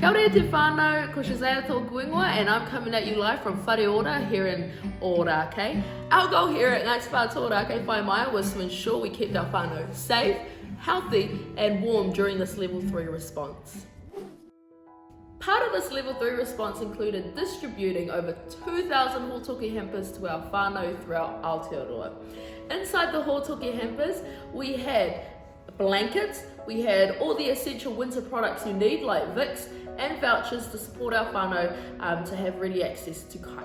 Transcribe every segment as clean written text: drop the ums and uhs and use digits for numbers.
Kia ora te whānau, ko Shazaya tōku ingoa, and I'm coming at you live from Whare Ora here in Ōrākei. Our goal here at Ngāti Whātua Ōrākei Whai Māia was to ensure we kept our whānau safe, healthy and warm during this level 3 response. Part of this level 3 response included distributing over 2,000 hōtoke hampers to our whānau throughout Aotearoa. Inside the hōtoke hampers, we had blankets, we had all the essential winter products you need like Vicks and vouchers to support our whānau to have ready access to kai.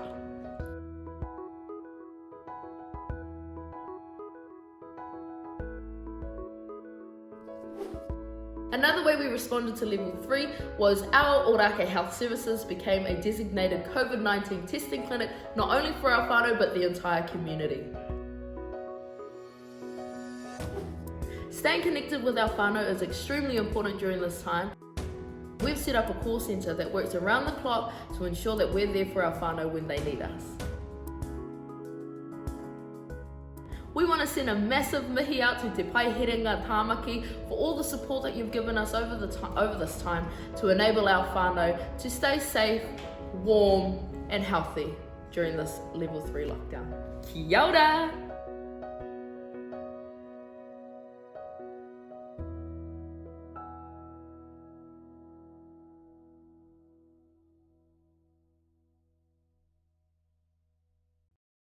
Another way we responded to level 3 was our Ōrākei Health Services became a designated Covid-19 testing clinic, not only for our whānau but the entire community. Staying connected with our whānau is extremely important during this time. We've set up a call centre that works around the clock to ensure that we're there for our whānau when they need us. We want to send a massive mihi out to te pai Herenga Tāmaki for all the support that you've given us over this time to enable our whānau to stay safe, warm and healthy during this level 3 lockdown. Kia ora!